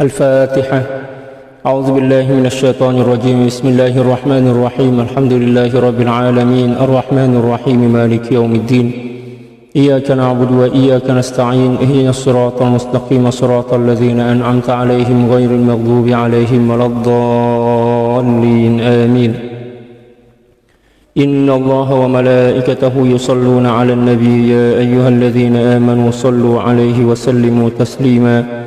الفاتحة. أعوذ بالله من الشيطان الرجيم. بسم الله الرحمن الرحيم. الحمد لله رب العالمين الرحمن الرحيم مالك يوم الدين. إياك نعبد وإياك نستعين. اهدنا الصراط المستقيم صراط الذين أنعمت عليهم غير المغضوب عليهم ولا الضالين آمين. إن الله وملائكته يصلون على النبي يا أيها الذين آمنوا صلوا عليه وسلموا تسليما.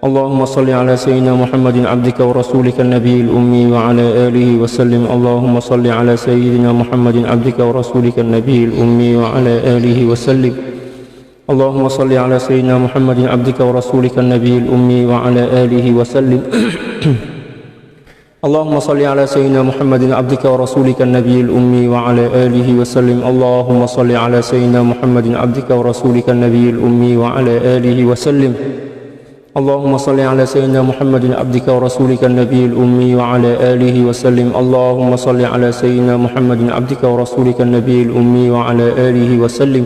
اللهم صل على سيدنا محمد عبدك ورسولك النبي الأمي وعلى آله وسلم. اللهم صل على سيدنا محمد عبدك ورسولك النبي الأمي وعلى آله وسلم. اللهم صل على سيدنا محمد عبدك ورسولك النبي الأمي وعلى آله وسلم. اللهم صل على سيدنا محمد عبدك ورسولك النبي الأمي وعلى آله وسلم. اللهم صل على سيدنا محمد عبدك ورسولك النبي الأمي وعلى آله وسلم. اللهم صل على سيدنا محمد عبدك ورسولك النبي الأمي وعلى آله وسلم. اللهم صل على سيدنا محمد عبدك ورسولك النبي الأمي وعلى آله وسلم.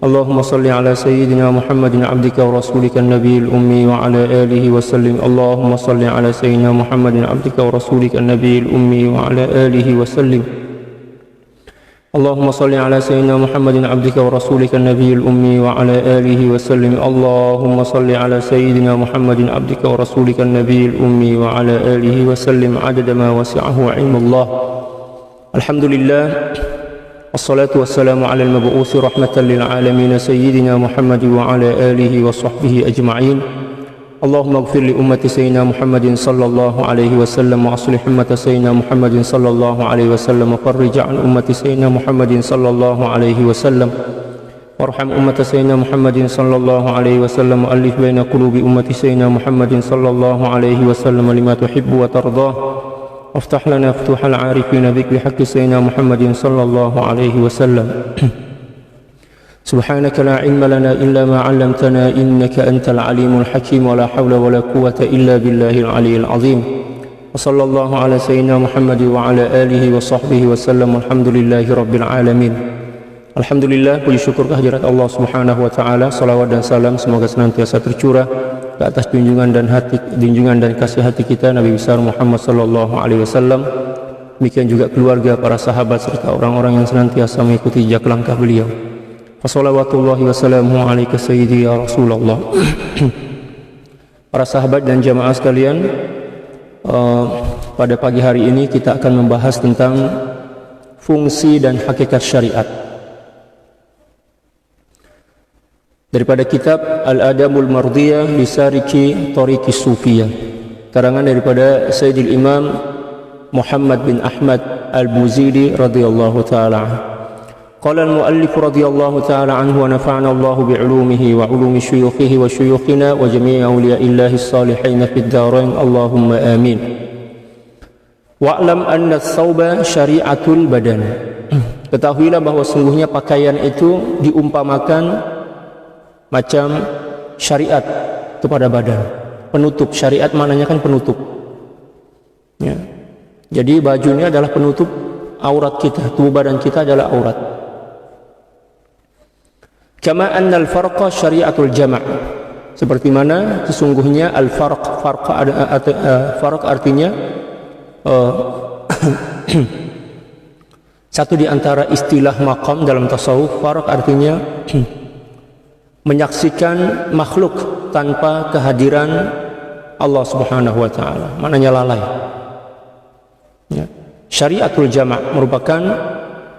اللهم صل على سيدنا محمد عبدك ورسولك النبي الأمي وعلى آله وسلم. اللهم صل على سيدنا محمد عبدك ورسولك النبي الأمي وعلى آله وسلم. اللهم صل على سيدنا محمد عبدك ورسولك النبي الأمي وعلى آله وسلم. اللهم صل على سيدنا محمد عبدك ورسولك النبي الأمي وعلى آله وسلم عدد ما وسعه علم الله. الحمد لله والصلاة والسلام على المبعوث رحمة للعالمين سيدنا محمد وعلى آله وصحبه أجمعين. اللهم اغفر لأمة سيدنا محمد صلى الله عليه وسلم وأصلح أمة سيدنا محمد صلى الله عليه وسلم وفرج عن أمة سيدنا محمد صلى الله عليه وسلم وارحم أمة سيدنا محمد صلى الله عليه وسلم وألف بين قلوب أمة سيدنا محمد صلى الله عليه وسلم لما تحب وترضاه وافتح لنا فتوح العارفين بك بحق سيدنا محمد صلى الله عليه وسلم. سبحانك لا علم لنا إلا ما علمتنا إنك أنت العليم الحكيم ولا حول ولا قوة إلا بالله العلي العظيم. وصلى الله على سيدنا محمد وعلى آله وصحبه وسلم. الحمد لله رب العالمين. Alhamdulillah, puji syukur kehadirat Allah Subhanahu wa taala. Salawat dan salam semoga senantiasa tercurah ke atas junjungan dan kasih hati kita Nabi besar Muhammad sallallahu alaihi wasallam. Demikian juga keluarga, para sahabat serta orang-orang yang senantiasa mengikuti jejak langkah beliau. Wassalawatullahi wassalamu alaika sayyidi ya Rasulullah. Para sahabat dan jamaah sekalian, pada pagi hari ini kita akan membahas tentang fungsi dan hakikat syariat daripada kitab Al-Adabul Mardiyah li Sariki Tariqis Sufiyah, karangan daripada Sayyidil Imam Muhammad bin Ahmad Al-Buziri radhiyallahu taala. Qala al-muallif radhiyallahu ta'ala anhu wa nafa'ana Allahu bi'ulumihi wa 'ulumi syuyukhihi wa syuyukhina wa jami'i awliya'illahi as-salihin fid dharain Allahumma amin. Wa'lam anna as-sauba syari'atul badan. Ketahuilah bahwa sungguhnya pakaian itu diumpamakan macam syariat kepada badan. Penutup, syariat maknanya kan penutup. Ya. Jadi baju ini adalah penutup aurat kita, tubuh badan kita adalah aurat. Kama anna al-farqa syari'atul jama'. Seperti mana sesungguhnya al-farq, farq artinya satu di antara istilah maqam dalam tasawuf. Farq artinya menyaksikan makhluk tanpa kehadiran Allah Subhanahu wa taala, maknanya lalai. Ya. Syari'atul jama' merupakan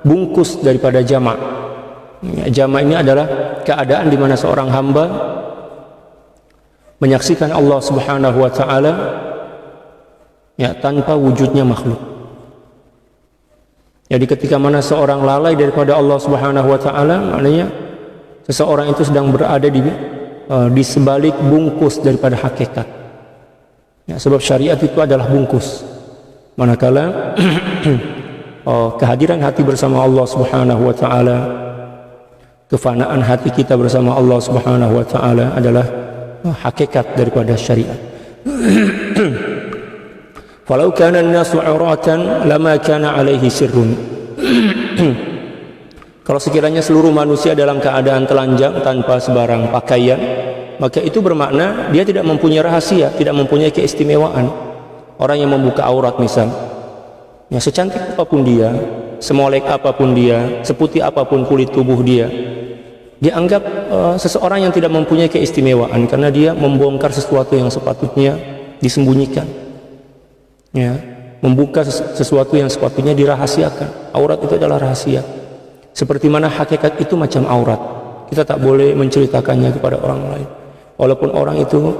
bungkus daripada jama'. Ya, jama' ini adalah keadaan di mana seorang hamba menyaksikan Allah Subhanahu wa taala ya tanpa wujudnya makhluk. Jadi ketika mana seorang lalai daripada Allah Subhanahu wa taala, maknanya seseorang itu sedang berada di sebalik bungkus daripada hakikat. Ya, sebab syariat itu adalah bungkus. Manakala kehadiran hati bersama Allah Subhanahu wa taala, kefanaan hati kita bersama Allah Subhanahu wa taala adalah hakikat daripada syariat. Falau kana an-nasu 'uratan lama kana 'alaihi sirrun. Kalau sekiranya seluruh manusia dalam keadaan telanjang tanpa sebarang pakaian, maka itu bermakna dia tidak mempunyai rahasia, tidak mempunyai keistimewaan. Orang yang membuka aurat misal, ya secantik apapun dia, semolek apapun dia, seputih apapun kulit tubuh dia, dianggap seseorang yang tidak mempunyai keistimewaan karena dia membongkar sesuatu yang sepatutnya disembunyikan, ya, membuka sesuatu yang sepatutnya dirahasiakan. Aurat itu adalah rahasia. Seperti mana hakikat itu macam aurat, kita tak boleh menceritakannya kepada orang lain, walaupun orang itu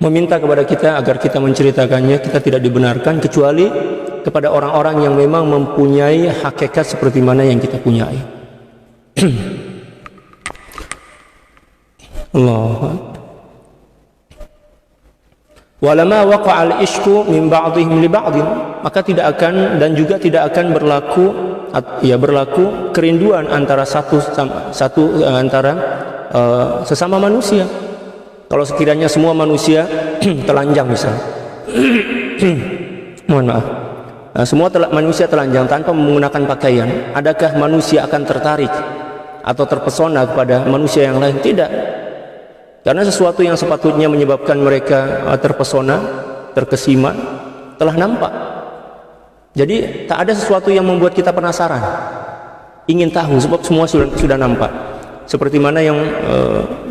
meminta kepada kita agar kita menceritakannya. Kita tidak dibenarkan kecuali kepada orang-orang yang memang mempunyai hakikat seperti mana yang kita punyai. Allah. Walama waqa'al ishku min ba'dihim li ba'din, maka tidak akan dan juga tidak akan berlaku kerinduan antara sesama manusia. Kalau sekiranya semua manusia telanjang misal, mohon maaf, manusia telanjang tanpa menggunakan pakaian, adakah manusia akan tertarik atau terpesona kepada manusia yang lain? Tidak. Karena sesuatu yang sepatutnya menyebabkan mereka terpesona, terkesima, telah nampak. Jadi tak ada sesuatu yang membuat kita penasaran, ingin tahu, sebab semua sudah nampak. Seperti mana yang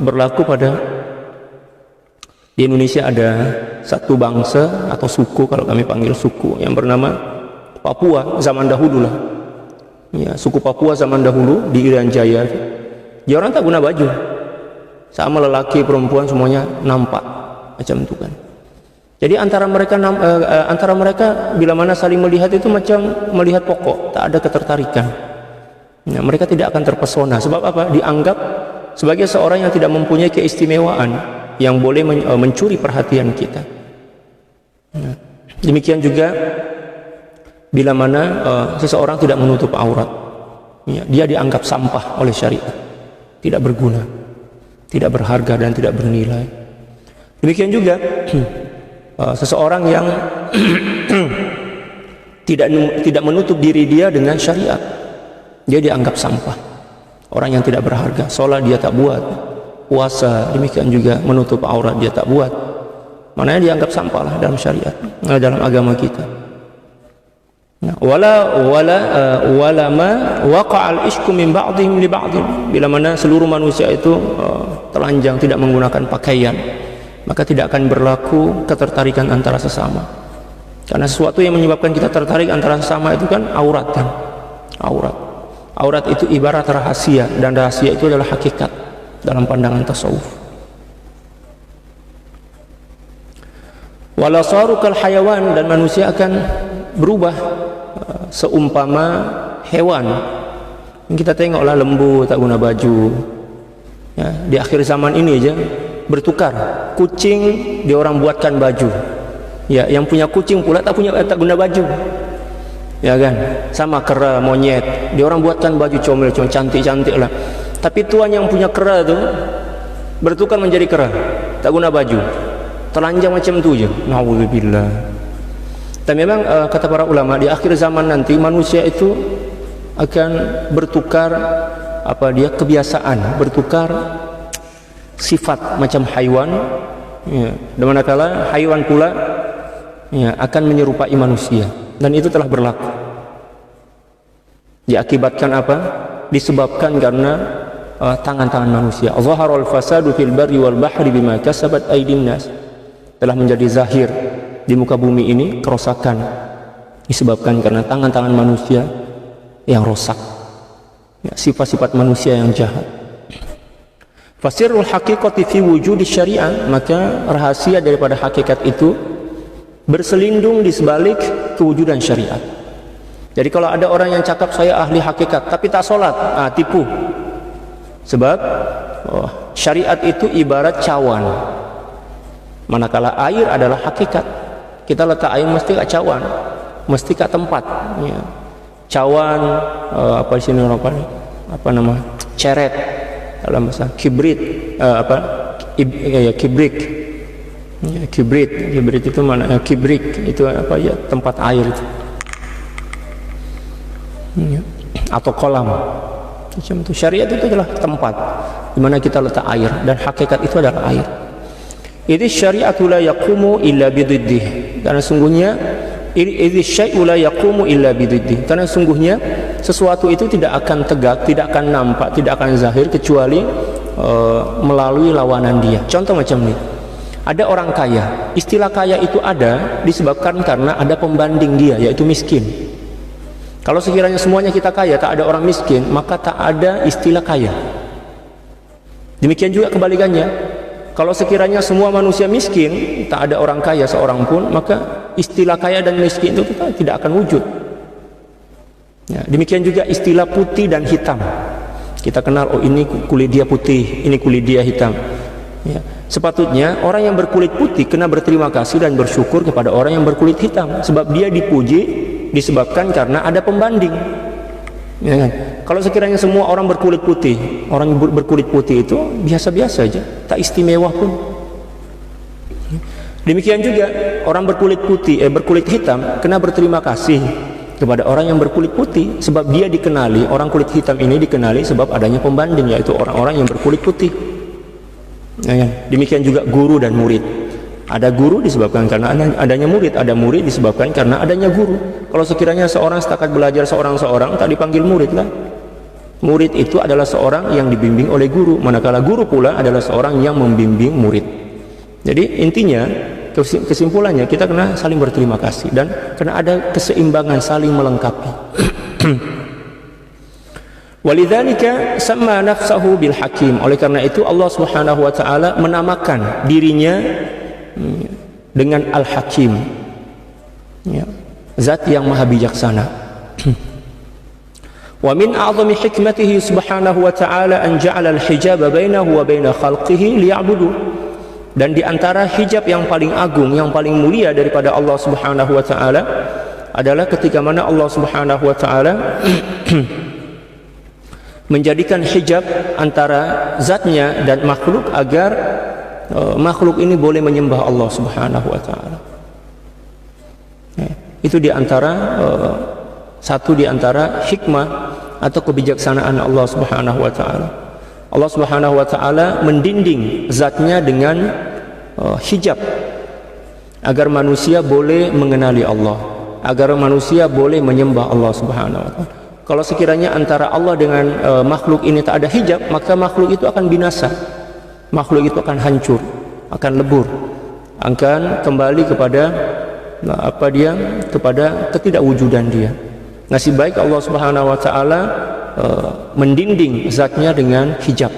berlaku pada di Indonesia, ada satu bangsa atau suku, kalau kami panggil suku, yang bernama Papua zaman dahulu lah. Ya, suku Papua zaman dahulu di Irian Jaya, dia orang tak guna baju. Sama lelaki perempuan semuanya nampak macam itu kan. Jadi antara mereka bila mana saling melihat itu macam melihat pokok, tak ada ketertarikan. Ya, mereka tidak akan terpesona. Sebab apa? Dianggap sebagai seorang yang tidak mempunyai keistimewaan yang boleh mencuri perhatian kita. Ya. Demikian juga bila mana seseorang tidak menutup aurat, ya, dia dianggap sampah oleh syariat, tidak berguna, tidak berharga dan tidak bernilai. Demikian juga seseorang yang tidak menutup diri dia dengan syariat, dia dianggap sampah, orang yang tidak berharga. Sholat dia tak buat, puasa demikian juga, menutup aurat dia tak buat, maknanya dianggap sampah lah dalam syariat, dalam agama kita. Nah, wala ma waqa'al ishku min ba'dihim li ba'din, bila mana seluruh manusia itu telanjang, tidak menggunakan pakaian, maka tidak akan berlaku ketertarikan antara sesama. Karena sesuatu yang menyebabkan kita tertarik antara sesama itu kan aurat kan. Aurat itu ibarat rahasia, dan rahasia itu adalah hakikat dalam pandangan tasawuf. Wala saru kal hayawan, dan manusia akan berubah seumpama hewan. Kita tengoklah lembu tak guna baju, ya, di akhir zaman ini aja bertukar. Kucing dia orang buatkan baju, ya, yang punya kucing pula tak guna baju, ya kan. Sama kera, monyet, dia orang buatkan baju comel cantik-cantik lah, tapi tuan yang punya kera tu bertukar menjadi kera, tak guna baju, telanjang macam tu je. Nauzubillah. Dan memang kata para ulama, di akhir zaman nanti manusia itu akan bertukar kebiasaan, bertukar sifat macam haiwan, ya, dan manakala haiwan pula, ya, akan menyerupai manusia, dan itu telah berlaku. Diakibatkan apa? Disebabkan karena tangan-tangan manusia. Zaharal fasadu fil barri wal bahri bima kasabat aydin nas. Telah menjadi zahir di muka bumi ini kerosakan, disebabkan karena tangan-tangan manusia yang rosak, ya, sifat-sifat manusia yang jahat. Fasirul haqiqati fi wujudi syariah, maka rahasia daripada hakikat itu berselindung di sebalik kewujudan syariat. Jadi kalau ada orang yang cakap saya ahli hakikat tapi tak solat, tipu. Sebab syariat itu ibarat cawan, manakala air adalah hakikat. Kita letak air mesti kat cawan, mesti kat tempat, ya. Cawan apa di sini apa nama, ceret dalam bahasa, kibrit, kibrik, ya, kibrit itu mana, kibrik itu apa ya, tempat air itu, ya. Atau kolam macam itu. Syariat itu adalah tempat, di mana kita letak air, dan hakikat itu adalah air. Idz syari'atu la yaqumu illa bididdih. Karena sungguhnya idz syai'u la yaqumu illa bididdih. Karena sungguhnya sesuatu itu tidak akan tegak, tidak akan nampak, tidak akan zahir kecuali melalui lawanan dia. Contoh macam ini. Ada orang kaya. Istilah kaya itu ada disebabkan karena ada pembanding dia, yaitu miskin. Kalau sekiranya semuanya kita kaya, tak ada orang miskin, maka tak ada istilah kaya. Demikian juga kebalikannya. Kalau sekiranya semua manusia miskin, tak ada orang kaya seorang pun, maka istilah kaya dan miskin itu tidak akan wujud. Ya, demikian juga istilah putih dan hitam. Kita kenal, oh ini kulit dia putih, ini kulit dia hitam. Ya, sepatutnya orang yang berkulit putih kena berterima kasih dan bersyukur kepada orang yang berkulit hitam, sebab dia dipuji disebabkan karena ada pembanding. Ya kan? Kalau sekiranya semua orang berkulit putih, orang berkulit putih itu biasa-biasa aja, tak istimewa pun. Demikian juga orang berkulit putih, berkulit hitam kena berterima kasih kepada orang yang berkulit putih, sebab dia dikenali, orang kulit hitam ini dikenali sebab adanya pembanding, yaitu orang-orang yang berkulit putih. Ya, demikian juga guru dan murid. Ada guru disebabkan karena adanya murid, ada murid disebabkan karena adanya guru. Kalau sekiranya seorang setakat belajar seorang-seorang, tak dipanggil murid lah. Murid itu adalah seorang yang dibimbing oleh guru, manakala guru pula adalah seorang yang membimbing murid. Jadi intinya, kesimpulannya kita kena saling berterima kasih dan kena ada keseimbangan, saling melengkapi. Walidzalika sama nafsahu bil hakim. Oleh karena itu Allah Subhanahu wa taala menamakan dirinya dengan Al-Hakim, ya, zat yang maha bijaksana. Wa min a'zami hikmatihi subhanahu wa ta'ala an ja'ala al-hijaba bainahu wa baina khalqihi liya'budu. Dan di antara hijab yang paling agung, yang paling mulia daripada Allah Subhanahu wa taala adalah ketika mana Allah Subhanahu wa taala menjadikan hijab antara zatnya dan makhluk agar makhluk ini boleh menyembah Allah Subhanahu wa taala. Ya, itu di antara satu di antara hikmah atau kebijaksanaan Allah Subhanahu wa taala. Allah Subhanahu wa taala mendinding zatnya dengan hijab agar manusia boleh mengenali Allah, agar manusia boleh menyembah Allah Subhanahu wa taala. Kalau sekiranya antara Allah dengan makhluk ini tak ada hijab, maka makhluk itu akan binasa. Makhluk itu akan hancur, akan lebur, akan kembali kepada kepada ketidakwujudan dia. Nasib baik Allah Subhanahu wa taala mendinding zatnya dengan hijab,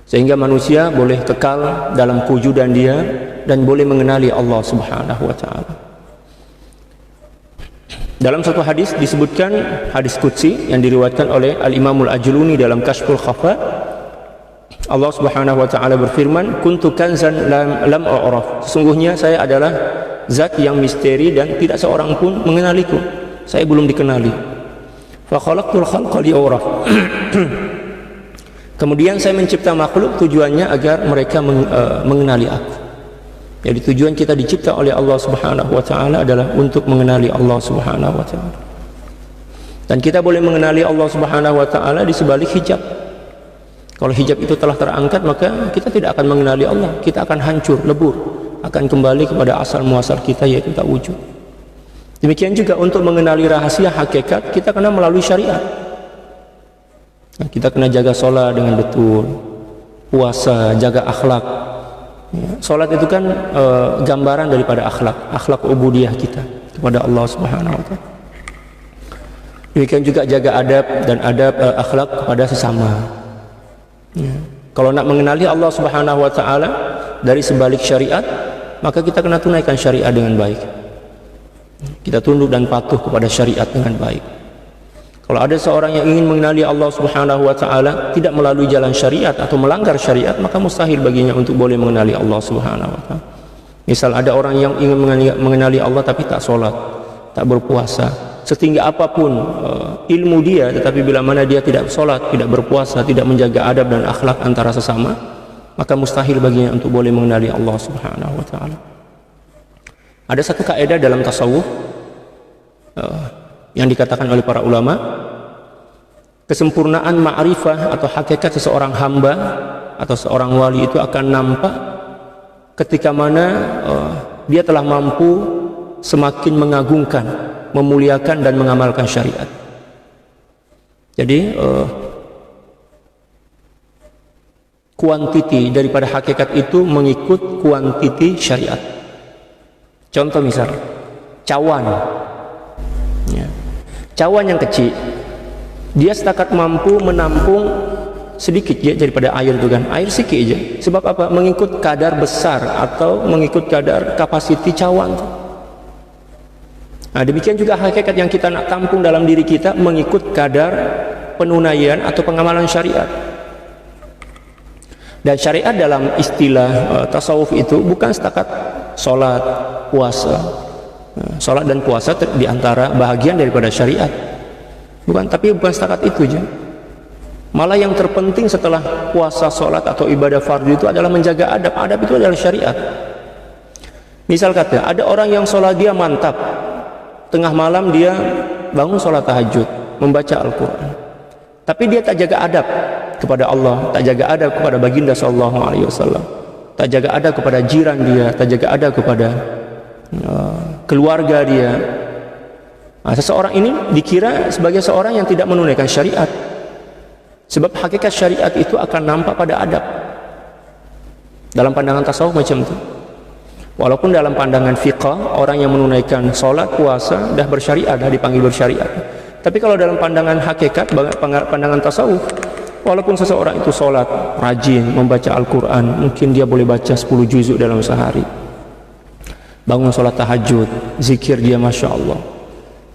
sehingga manusia boleh kekal dalam kewujudan dia dan boleh mengenali Allah Subhanahu wa taala. Dalam satu hadis disebutkan, hadis qudsi yang diriwayatkan oleh Al-Imamul Ajluni dalam Kashful Khafa, Allah Subhanahu wa taala berfirman, kuntu kanzan lam a'raf. Sesungguhnya saya adalah zat yang misteri dan tidak seorang pun mengenaliku. Saya belum dikenali. Fa khalaqtul khalqa li'uraf. Kemudian saya mencipta makhluk tujuannya agar mereka mengenali aku. Jadi tujuan kita dicipta oleh Allah Subhanahu wa taala adalah untuk mengenali Allah Subhanahu wa taala. Dan kita boleh mengenali Allah Subhanahu wa taala di sebalik hijab. Kalau hijab itu telah terangkat, maka kita tidak akan mengenali Allah, kita akan hancur, lebur, akan kembali kepada asal muasal kita, yaitu tak wujud. Demikian juga untuk mengenali rahasia hakikat, kita kena melalui syariat. Nah, kita kena jaga sholat dengan betul, puasa, jaga akhlak. Ya, sholat itu kan gambaran daripada akhlak ubudiyah kita kepada Allah Subhanahu wa taala. Demikian juga jaga adab dan adab akhlak kepada sesama. Ya. Kalau nak mengenali Allah Subhanahu wa taala dari sebalik syariat, maka kita kena tunaikan syariat dengan baik. Kita tunduk dan patuh kepada syariat dengan baik. Kalau ada seorang yang ingin mengenali Allah Subhanahu wa taala tidak melalui jalan syariat atau melanggar syariat, maka mustahil baginya untuk boleh mengenali Allah Subhanahu wa taala. Misal ada orang yang ingin mengenali Allah tapi tak sholat, tak berpuasa, setinggi apapun ilmu dia, tetapi bila mana dia tidak sholat, tidak berpuasa, tidak menjaga adab dan akhlak antara sesama, maka mustahil baginya untuk boleh mengenali Allah Subhanahu wa taala. Ada satu kaidah dalam tasawuf yang dikatakan oleh para ulama, kesempurnaan ma'rifah atau hakikat seseorang hamba atau seorang wali itu akan nampak ketika mana dia telah mampu semakin mengagungkan, memuliakan dan mengamalkan syariat. Jadi kuantiti daripada hakikat itu mengikut kuantiti syariat. Contoh misal cawan, ya. Cawan yang kecil dia setakat mampu menampung sedikit ya daripada air itu kan, air sedikit aja. Sebab apa? Mengikut kadar besar atau mengikut kadar kapasiti cawan. Nah, demikian juga hakikat yang kita nak tampung dalam diri kita mengikut kadar penunaian atau pengamalan syariat. Dan syariat dalam istilah tasawuf itu bukan setakat sholat, puasa. Sholat dan puasa diantara bahagian daripada syariat. Bukan setakat itu aja. Malah yang terpenting setelah puasa, sholat atau ibadah fardu itu adalah menjaga adab. Adab itu adalah syariat. Misal kata, ada orang yang sholat dia mantap, tengah malam dia bangun sholat tahajud, membaca Al-Quran, tapi dia tak jaga adab kepada Allah, tak jaga adab kepada baginda sallallahu alaihi wasallam, tak jaga adab kepada jiran dia, tak jaga adab kepada keluarga dia. Nah, seseorang ini dikira sebagai seorang yang tidak menunaikan syariat. Sebab hakikat syariat itu akan nampak pada adab. Dalam pandangan tasawuf macam itu. Walaupun dalam pandangan fiqh orang yang menunaikan sholat, puasa dah bersyariat, dah dipanggil bersyariat. Tapi kalau dalam pandangan hakikat, pandangan tasawuf, walaupun seseorang itu sholat, rajin membaca Al-Quran, mungkin dia boleh baca 10 juzuk dalam sehari, bangun sholat tahajud, zikir dia Masya Allah,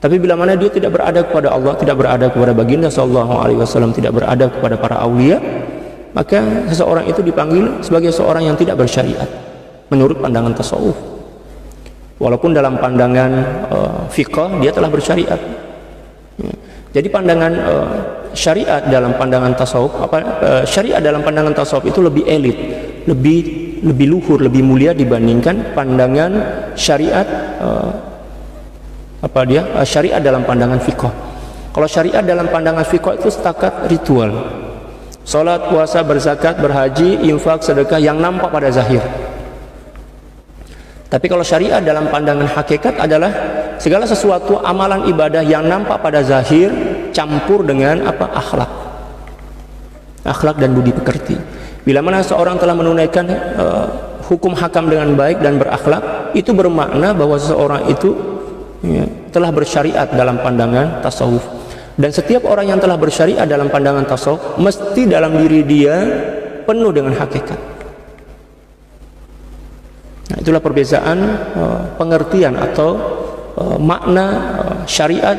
tapi bila mana dia tidak beradab kepada Allah, tidak beradab kepada baginda sallallahu alaihi wasallam, tidak beradab kepada para aulia, maka seseorang itu dipanggil sebagai seorang yang tidak bersyariat menurut pandangan tasawuf. Walaupun dalam pandangan fiqh dia telah bersyariat. Jadi pandangan syariat dalam pandangan tasawuf, syariat dalam pandangan tasawuf itu lebih elit, lebih luhur, lebih mulia dibandingkan pandangan syariat syariat dalam pandangan fiqh. Kalau syariat dalam pandangan fiqh itu setakat ritual, salat, puasa, berzakat, berhaji, infak, sedekah yang nampak pada zahir. Tapi kalau syariat dalam pandangan hakikat adalah segala sesuatu amalan ibadah yang nampak pada zahir campur dengan akhlak dan budi pekerti. Bila mana seorang telah menunaikan hukum hakam dengan baik dan berakhlak, itu bermakna bahwa seseorang itu telah bersyariat dalam pandangan tasawuf. Dan setiap orang yang telah bersyariat dalam pandangan tasawuf mesti dalam diri dia penuh dengan hakikat. Nah, itulah perbezaan pengertian atau makna syariat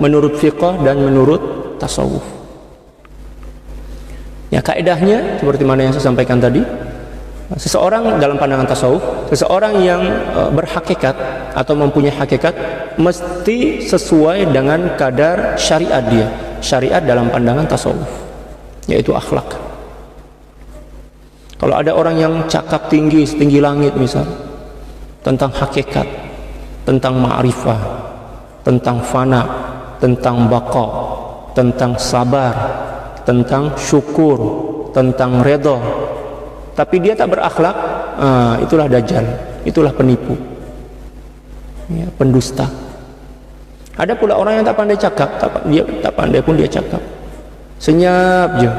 menurut fiqh dan menurut tasawuf. Ya, kaedahnya seperti mana yang saya sampaikan tadi, seseorang dalam pandangan tasawuf, seseorang yang berhakikat atau mempunyai hakikat mesti sesuai dengan kadar syariat dia. Syariat dalam pandangan tasawuf, yaitu akhlak. Kalau ada orang yang cakap tinggi setinggi langit misal tentang hakikat, tentang ma'rifah, tentang fana, tentang baqa, tentang sabar, tentang syukur, tentang redha, tapi dia tak berakhlak, itulah dajjal, itulah penipu, ya, pendusta. Ada pula orang yang tak pandai cakap, tak pandai pun dia cakap, senyap je,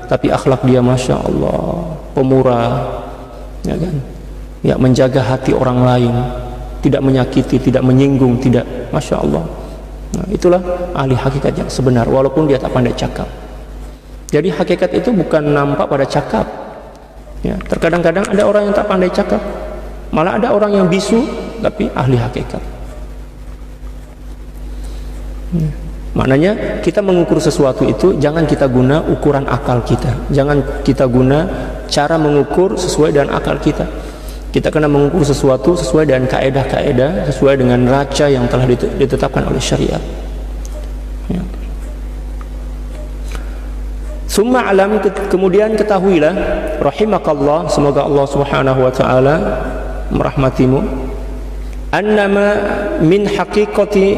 tapi akhlak dia Masya Allah, pemurah, ya kan? Ya, menjaga hati orang lain, tidak menyakiti, tidak menyinggung, tidak, Masya Allah. Nah, itulah ahli hakikat yang sebenar, walaupun dia tak pandai cakap. Jadi hakikat itu bukan nampak pada cakap. Ya, terkadang-kadang ada orang yang tak pandai cakap, malah ada orang yang bisu tapi ahli hakikat. Ya. Maknanya kita mengukur sesuatu itu jangan kita guna ukuran akal kita, jangan kita guna cara mengukur sesuai dengan akal kita. Kita kena mengukur sesuatu sesuai dengan kaedah-kaedah, sesuai dengan raca yang telah ditetapkan oleh syariat. Ya. Summa alam, kemudian ketahuilah rahimakallah, semoga Allah Subhanahu wa taala merahmatimu, annama min haqiqati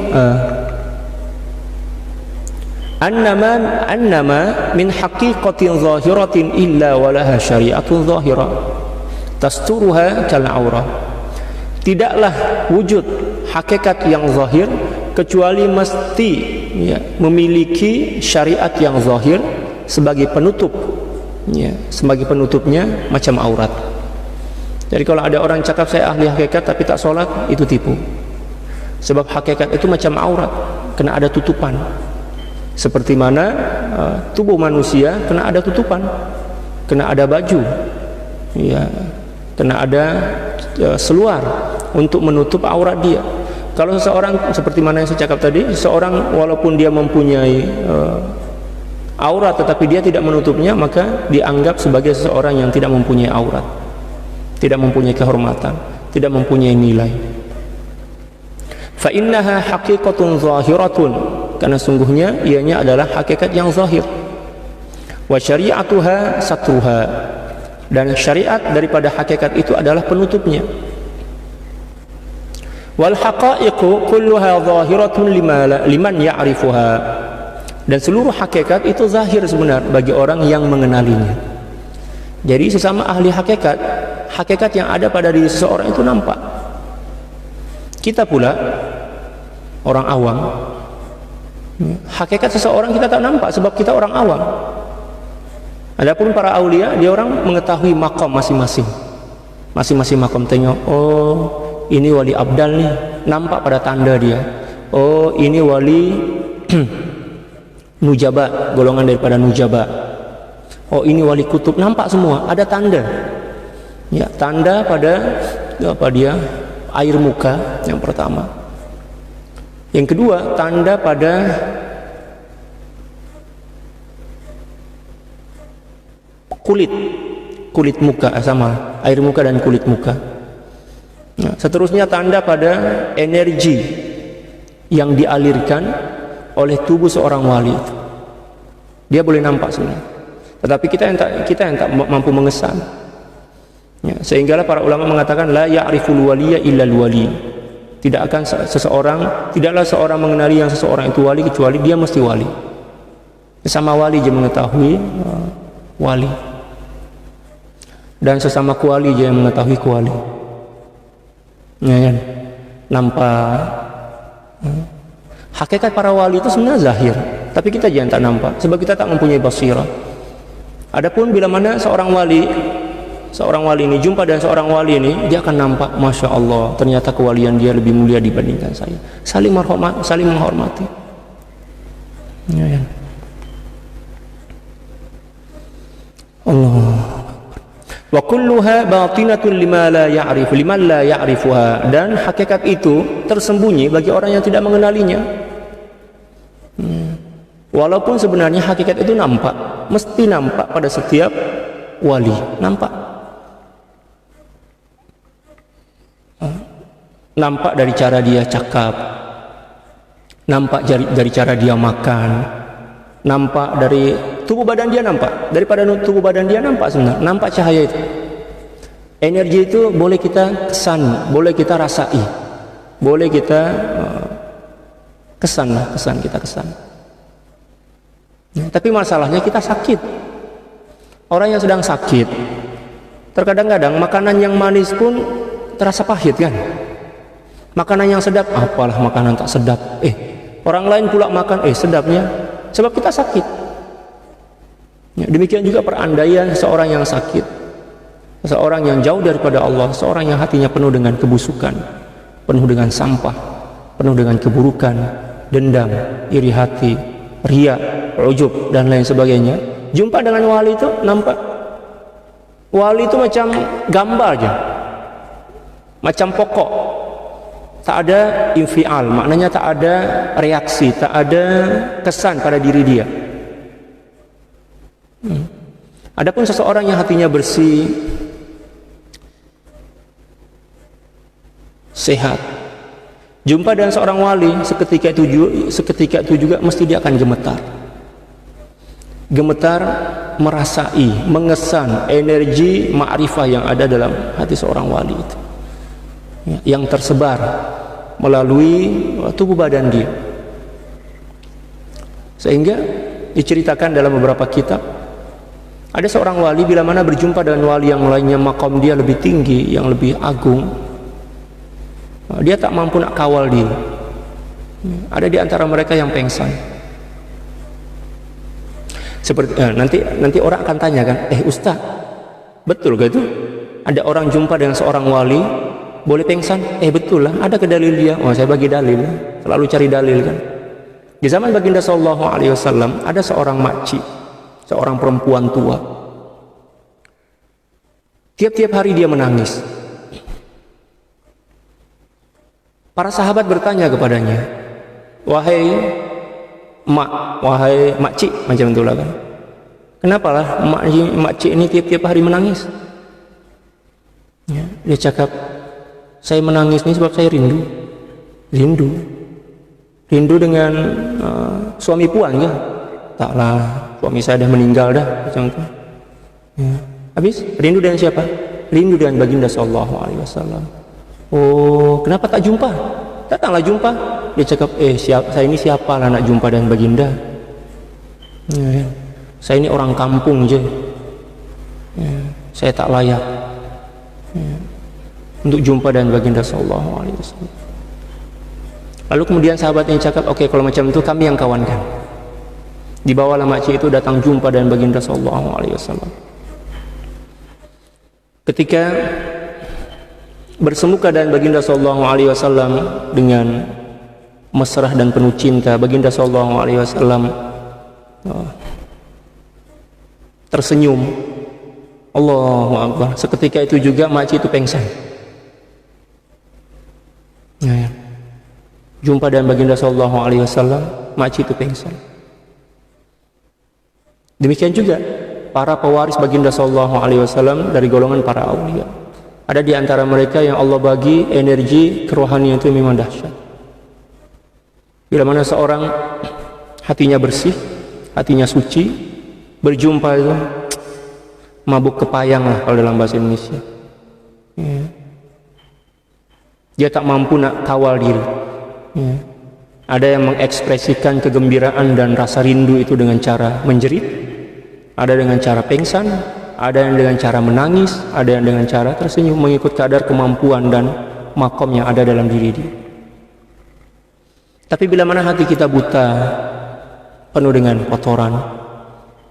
annama min haqiqatin zahiratin illa walaha syari'atun zahira tasturuha kal aurah. Tidaklah wujud hakikat yang zahir kecuali mesti memiliki syariat yang zahir sebagai penutup, sebagai penutupnya macam aurat. Jadi kalau ada orang cakap saya ahli hakikat tapi tak sholat, itu tipu. Sebab hakikat itu macam aurat, kena ada tutupan. Seperti mana tubuh manusia kena ada tutupan, kena ada baju, kena ada seluar untuk menutup aurat dia. Kalau seseorang seperti mana yang saya cakap tadi, seseorang walaupun dia mempunyai aurat tetapi dia tidak menutupnya, maka dianggap sebagai seseorang yang tidak mempunyai aurat, tidak mempunyai kehormatan, tidak mempunyai nilai. Fa innaha haqiqatun zahiratun, karena sungguhnya ianya adalah hakikat yang zahir. Wa syari'atuha satruha, dan syariat daripada hakikat itu adalah penutupnya. Wal haqa'iqu kulluha zahiratun liman ya'rifuha, dan seluruh hakikat itu zahir sebenar bagi orang yang mengenalinya. Jadi sesama ahli hakikat, hakikat yang ada pada diri seseorang itu nampak. Kita pula orang awam, hakikat seseorang kita tak nampak sebab kita orang awam. Adapun para aulia, dia orang mengetahui maqam masing-masing. Masing-masing maqam tengok, oh ini wali abdal nih, nampak pada tanda dia. Oh ini wali nujaba, golongan daripada nujaba. Oh ini wali kutub, nampak semua, ada tanda. Ya, tanda pada apa dia? Air muka yang pertama. Yang kedua, tanda pada kulit muka, sama air muka dan kulit muka. Nah, seterusnya tanda pada energi yang dialirkan oleh tubuh seorang wali itu. Dia boleh nampak sebenarnya, tetapi kita yang tak mampu mengesan. Ya, sehinggalah para ulama mengatakan la ya'riful waliya illa al-wali. Tidaklah seorang mengenali yang seseorang itu wali kecuali dia mesti wali. Sesama wali dia mengetahui wali, dan sesama kuali dia mengetahui kuali. Ya, nampak. Hakikat para wali itu sebenarnya zahir, tapi kita jangan tak nampak sebab kita tak mempunyai basirah. Adapun bila mana seorang wali ini jumpa dengan seorang wali ini, dia akan nampak, masya Allah, ternyata kewalian dia lebih mulia dibandingkan saya. Saling menghormati. Ya. Allah. Wa kulluha batinatun liman la ya'rifuha, dan hakikat itu tersembunyi bagi orang yang tidak mengenalinya. Walaupun sebenarnya hakikat itu nampak, mesti nampak pada setiap wali, nampak. Nampak dari cara dia cakap, nampak dari cara dia makan, nampak dari tubuh badan dia, nampak daripada tubuh badan dia, nampak sebenarnya, nampak cahaya itu. Energi itu boleh kita kesan, boleh kita rasai, boleh kita kesan. Ya, tapi masalahnya kita sakit. Orang yang sedang sakit, terkadang-kadang makanan yang manis pun terasa pahit kan. Makanan yang sedap, apalah makanan tak sedap. Orang lain pula makan, sedapnya. Sebab kita sakit. Ya, demikian juga perandaian seorang yang sakit, seorang yang jauh daripada Allah, seorang yang hatinya penuh dengan kebusukan, penuh dengan sampah, penuh dengan keburukan, dendam, iri hati, riya, ujub dan lain sebagainya. Jumpa dengan wali itu nampak, wali itu macam gambar aja, macam pokok, tak ada infial, maknanya tak ada reaksi, tak ada kesan pada diri dia. Adapun seseorang yang hatinya bersih, sehat, jumpa dengan seorang wali, seketika itu juga mesti dia akan gemetar merasai, mengesan energi ma'rifah yang ada dalam hati seorang wali itu, yang tersebar melalui tubuh badan dia. Sehingga diceritakan dalam beberapa kitab, ada seorang wali bila mana berjumpa dengan wali yang lainnya, maqam dia lebih tinggi, yang lebih agung, dia tak mampu nak kawal dia. Ada di antara mereka yang pengsan. Seperti nanti orang akan tanya kan, Ustaz, betul gak itu? Ada orang jumpa dengan seorang wali boleh pengsan? Betul lah, ada ke dalil dia? Saya bagi dalil, selalu cari dalil kan. Di zaman baginda sallallahu alaihi wasallam ada seorang makcik, seorang perempuan tua. Tiap-tiap hari dia menangis. Para sahabat bertanya kepadanya, wahai makcik, macam itulah kan, kenapa lah makcik ini tiap-tiap hari menangis? Dia cakap, saya menangis ini sebab saya rindu dengan suami puan kan? Taklah, suami saya dah meninggal dah, macam itu. Habis rindu dengan siapa? Rindu dengan baginda sallallahu alaihi wasallam. Oh, kenapa tak jumpa? Datanglah jumpa. Dia cakap, saya ini siapa lah nak jumpa dengan baginda? Saya ini orang kampung je. Saya tak layak untuk jumpa dengan baginda sallallahu alaihi wasallam. Lalu kemudian sahabat ini cakap, oke, kalau macam itu kami yang kawankan. Dibawalah makcik itu datang jumpa dengan baginda sallallahu alaihi wasallam. Ketika bersemuka dengan baginda sallallahu alaihi wasallam dengan mesra dan penuh cinta, baginda sallallahu alaihi wasallam tersenyum. Allahu akbar. Seketika itu juga makcik itu pengsan. Jumpa dengan baginda sallallahu alaihi wasallam, makcik itu pengsan. Demikian juga para pewaris baginda sallallahu alaihi wasallam dari golongan para aulia. Ada di antara mereka yang Allah bagi energi kerohanian itu memang dahsyat. Bila mana seorang hatinya bersih, hatinya suci, berjumpa itu mabuk kepayang lah kalau dalam bahasa Indonesia. Dia tak mampu nak kawal diri. Ada yang mengekspresikan kegembiraan dan rasa rindu itu dengan cara menjerit, ada dengan cara pengsan, ada yang dengan cara menangis, ada yang dengan cara tersenyum, mengikut kadar kemampuan dan makom yang ada dalam diri dia. Tapi bila mana hati kita buta, penuh dengan kotoran,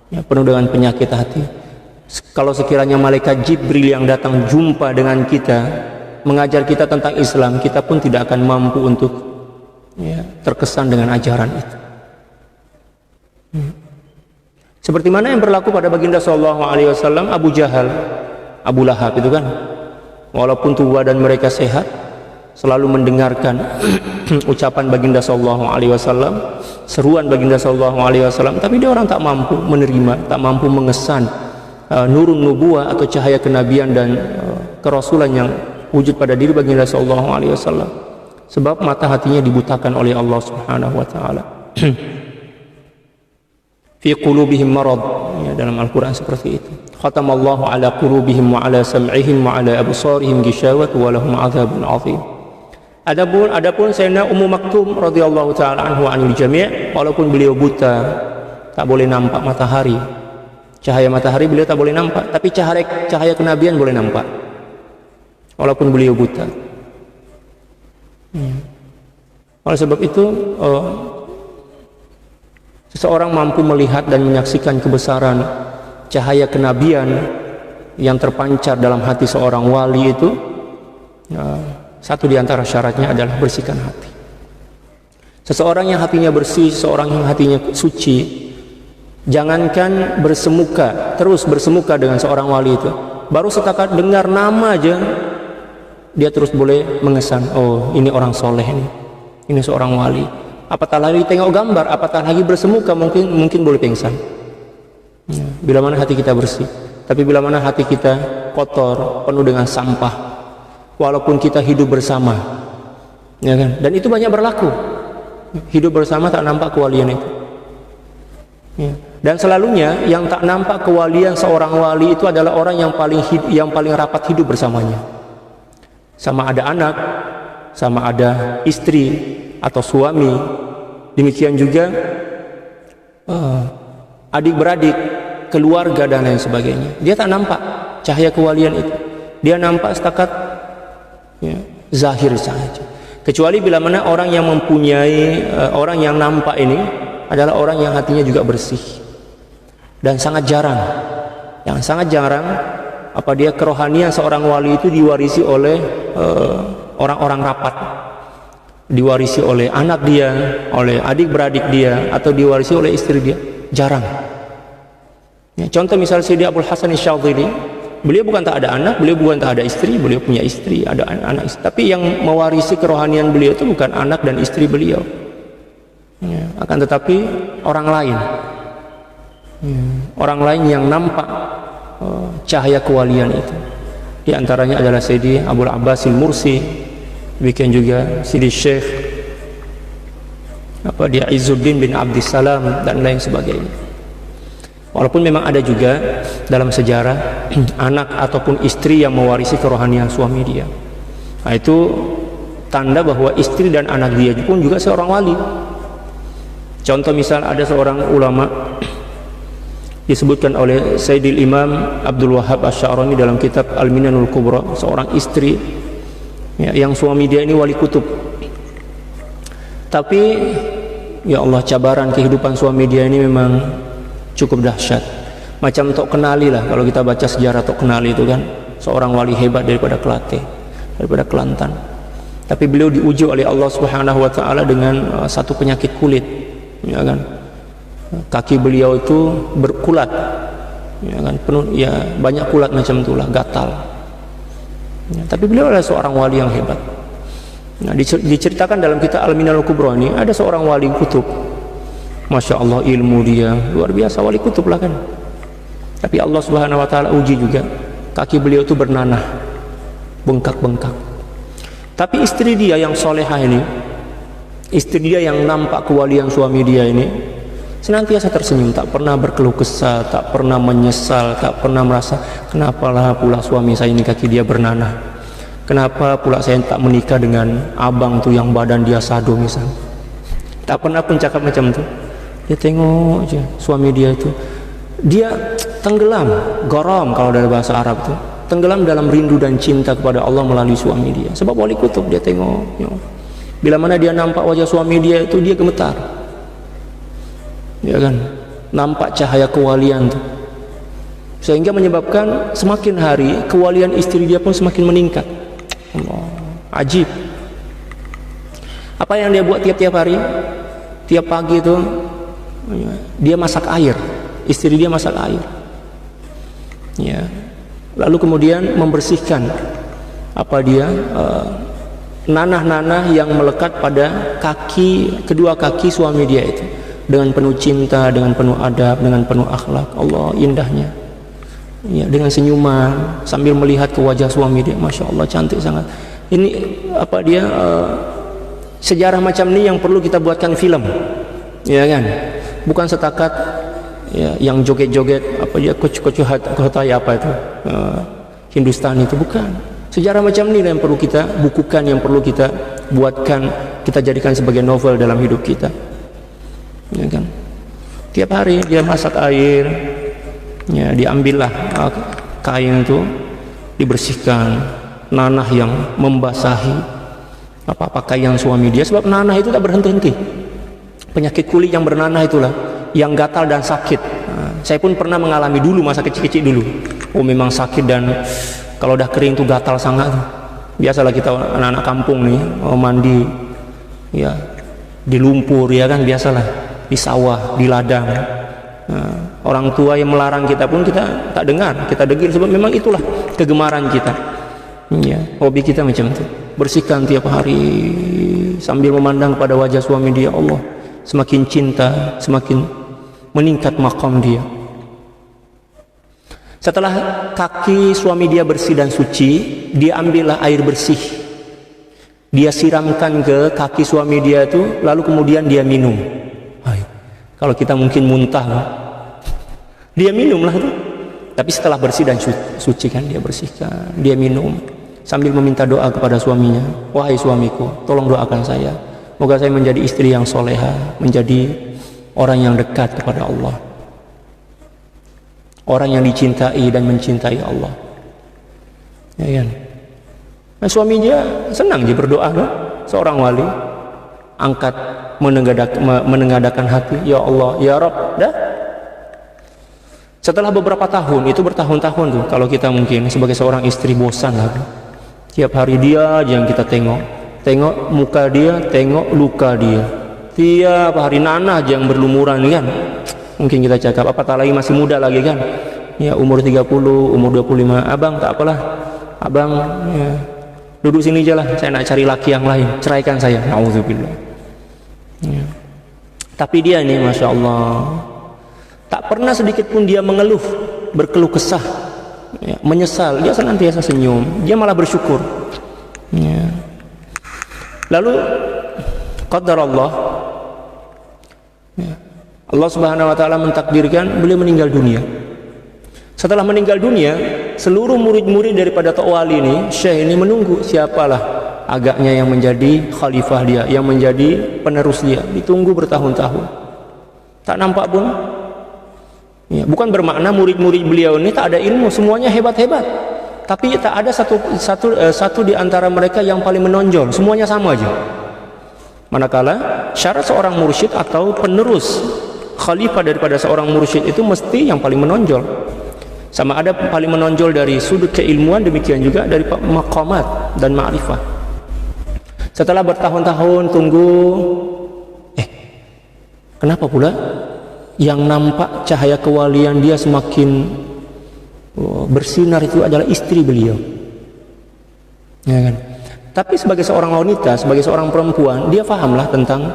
penuh dengan penyakit hati, kalau sekiranya malaikat Jibril yang datang jumpa dengan kita, mengajar kita tentang Islam, kita pun tidak akan mampu untuk terkesan dengan ajaran itu. Seperti mana yang berlaku pada baginda sallallahu alaihi wasallam, Abu Jahal, Abu Lahab itu kan, walaupun tua dan mereka sehat, selalu mendengarkan ucapan baginda sallallahu alaihi wasallam, seruan baginda sallallahu alaihi wasallam, tapi dia orang tak mampu menerima, tak mampu mengesan nurun nubuwah atau cahaya kenabian dan kerasulan yang wujud pada diri baginda sallallahu alaihi wasallam, sebab mata hatinya dibutakan oleh Allah Subhanahu wa taala. Fi qulubihim marad, dalam Al-Qur'an seperti itu. Khatamallahu ala qulubihim wa ala sam'ihim wa ala absarihim ghishawah wa lahum 'adzabun 'adzim. Adapun Sayyidina Ummu Maktum radhiyallahu taala anhu anil jami', walaupun beliau buta, tak boleh nampak matahari. Cahaya matahari beliau tak boleh nampak, tapi cahaya kenabian boleh nampak. Walaupun beliau buta. Oleh sebab itu, seseorang mampu melihat dan menyaksikan kebesaran cahaya kenabian yang terpancar dalam hati seorang wali itu. Satu di antara syaratnya adalah bersihkan hati. Seseorang yang hatinya bersih, seseorang yang hatinya suci, jangankan terus bersemuka dengan seorang wali itu, baru setakat dengar nama aja dia terus boleh mengesan, oh ini orang soleh ini seorang wali. Apatah lagi tengok gambar, apatah lagi bersemuka, mungkin boleh pingsan. Bila mana hati kita bersih. Tapi bila mana hati kita kotor, penuh dengan sampah, walaupun kita hidup bersama, ya kan? Dan itu banyak berlaku. Hidup bersama tak nampak kewalian itu. Dan selalunya yang tak nampak kewalian seorang wali itu adalah orang yang paling rapat hidup bersamanya. Sama ada anak, sama ada istri atau suami. Demikian juga adik-beradik, keluarga dan lain sebagainya. Dia tak nampak cahaya kewalian itu. Dia nampak setakat zahir saja. Kecuali bila mana orang yang mempunyai orang yang nampak ini adalah orang yang hatinya juga bersih. Dan sangat jarang, yang sangat jarang apa dia kerohanian seorang wali itu diwarisi oleh orang-orang rapat, diwarisi oleh anak dia, oleh adik-beradik dia, atau diwarisi oleh istri dia. Jarang. Contoh misal Sayyidi Abdul Hasan Asy-Syadzili, beliau bukan tak ada anak, beliau bukan tak ada istri, beliau punya istri, ada anak istri. Tapi yang mewarisi kerohanian beliau itu bukan anak dan istri beliau, akan tetapi orang lain, orang lain yang nampak cahaya kewalian itu. Di antaranya adalah Sayyidi Abul Abbas Al-Mursi, demikian juga Sayyidi Syekh Izzuddin bin Abdissalam dan lain sebagainya. Walaupun memang ada juga dalam sejarah anak ataupun istri yang mewarisi kerohanian suami dia. Nah, itu tanda bahwa istri dan anak dia pun juga seorang wali. Contoh misal ada seorang ulama disebutkan oleh Sayyidil Imam Abdul Wahhab Asy-Sya'rani dalam kitab Al-Minanul Kubra, seorang istri yang suami dia ini wali kutub. Tapi ya Allah, cabaran kehidupan suami dia ini memang cukup dahsyat. Macam Tok Kenali lah, kalau kita baca sejarah Tok Kenali itu kan seorang wali hebat daripada Kelantan, daripada Kelantan. Tapi beliau diuji oleh Allah Subhanahu wa taala dengan satu penyakit kulit, ya kan. Kaki beliau itu berkulat, ya kan, penuh ya, banyak kulat macam itulah, gatal. Ya, tapi beliau adalah seorang wali yang hebat. Nah, diceritakan dalam kitab Al-Minanul Kubra ini ada seorang wali kutub. Masya Allah, ilmu dia luar biasa, wali kutub lah kan. Tapi Allah Subhanahu wa taala uji juga, kaki beliau itu bernanah, bengkak-bengkak. Tapi istri dia yang solehah ini, istri dia yang nampak kewalian suami dia ini, senantiasa tersenyum, tak pernah berkeluh kesah, tak pernah menyesal, tak pernah merasa kenapalah pula suami saya ini kaki dia bernanah, kenapa pula saya tak menikah dengan abang tuh yang badan dia sado misal. Tak pernah pun cakap macam itu. Dia tengok aja suami dia itu, dia tenggelam, garam kalau dari bahasa Arab itu, tenggelam dalam rindu dan cinta kepada Allah melalui suami dia. Sebab wali kutub, dia tengok ya. Bila mana dia nampak wajah suami dia itu, dia gemetar, ya kan, nampak cahaya kewalian tuh, sehingga menyebabkan semakin hari kewalian istri dia pun semakin meningkat. Allah, ajib. Apa yang dia buat tiap-tiap hari? Tiap pagi itu dia masak air, istri dia masak air, ya. Lalu kemudian membersihkan nanah-nanah yang melekat pada kedua kaki suami dia itu, dengan penuh cinta, dengan penuh adab, dengan penuh akhlak. Allah, indahnya, ya, dengan senyuman sambil melihat ke wajah suami dia, masya Allah, cantik sangat. Ini sejarah macam ini yang perlu kita buatkan film, ya kan, bukan setakat ya, yang joget-joget kocu-kocu hotaya itu Hindustan itu, bukan. Sejarah macam ini yang perlu kita bukukan, yang perlu kita buatkan, kita jadikan sebagai novel dalam hidup kita, ya kan. Tiap hari dia masak air, ya, diambillah kain itu, dibersihkan nanah yang membasahi pakaian suami dia. Sebab nanah itu tak berhenti-henti, penyakit kulit yang bernanah itulah yang gatal dan sakit. Saya pun pernah mengalami dulu, masa kecil-kecil dulu. Oh, memang sakit, dan kalau udah kering tuh gatal sangat. Biasalah kita anak-anak kampung nih, mandi ya di lumpur, ya kan, biasalah di sawah, di ladang. Orang tua yang melarang kita pun kita tak dengar, kita degil, sebab memang itulah kegemaran kita, ya, hobi kita macam itu. Bersihkan tiap hari sambil memandang pada wajah suami dia. Allah, semakin cinta, semakin meningkat maqam dia. Setelah kaki suami dia bersih dan suci, dia ambillah air bersih, dia siramkan ke kaki suami dia itu, lalu kemudian dia minum. Kalau kita mungkin muntah, dia minumlah itu. Tapi setelah bersih dan suci kan, dia bersihkan, dia minum sambil meminta doa kepada suaminya. Wahai suamiku, tolong doakan saya, semoga saya menjadi istri yang soleha, menjadi orang yang dekat kepada Allah, orang yang dicintai dan mencintai Allah. Ya kan? Nah, suami dia senang dia berdoa kan? Seorang wali angkat menengadakan hati, ya Allah, ya Rabb, dah. Setelah beberapa tahun, itu bertahun-tahun tuh, kalau kita mungkin sebagai seorang istri bosan lah kan? Tiap hari dia aja yang kita tengok muka dia, tengok luka dia, tiap hari nanah aja yang berlumuran kan. Mungkin kita cakap, apa tak lagi masih muda lagi kan, ya umur 30, umur 25, abang tak apalah, abang ya, duduk sini aja lah, saya nak cari laki yang lain, ceraikan saya. Nauzubillah. Ya. Tapi dia ini Masya Allah, tak pernah sedikit pun dia mengeluh, berkeluh kesah, ya, menyesal. Dia senantiasa senyum, dia malah bersyukur. Ya. Lalu qadar Allah, ya, Allah Subhanahu wa Ta'ala mentakdirkan beliau meninggal dunia. Setelah meninggal dunia, seluruh murid-murid daripada Tok Wali ini, Syekh ini menunggu siapalah agaknya yang menjadi khalifah dia, yang menjadi penerus dia. Ditunggu bertahun-tahun, tak nampak pun. Ya, bukan bermakna murid-murid beliau ini tak ada ilmu, semuanya hebat-hebat, tapi tak ada satu di antara mereka yang paling menonjol, semuanya sama aja. Manakala syarat seorang mursyid atau penerus khalifah daripada seorang mursyid itu mesti yang paling menonjol. Sama ada paling menonjol dari sudut keilmuan, demikian juga dari maqamat dan ma'rifah. Setelah bertahun-tahun tunggu, kenapa pula yang nampak cahaya kewalian dia semakin bersinar itu adalah istri beliau, ya kan? Tapi sebagai seorang wanita, sebagai seorang perempuan, dia fahamlah tentang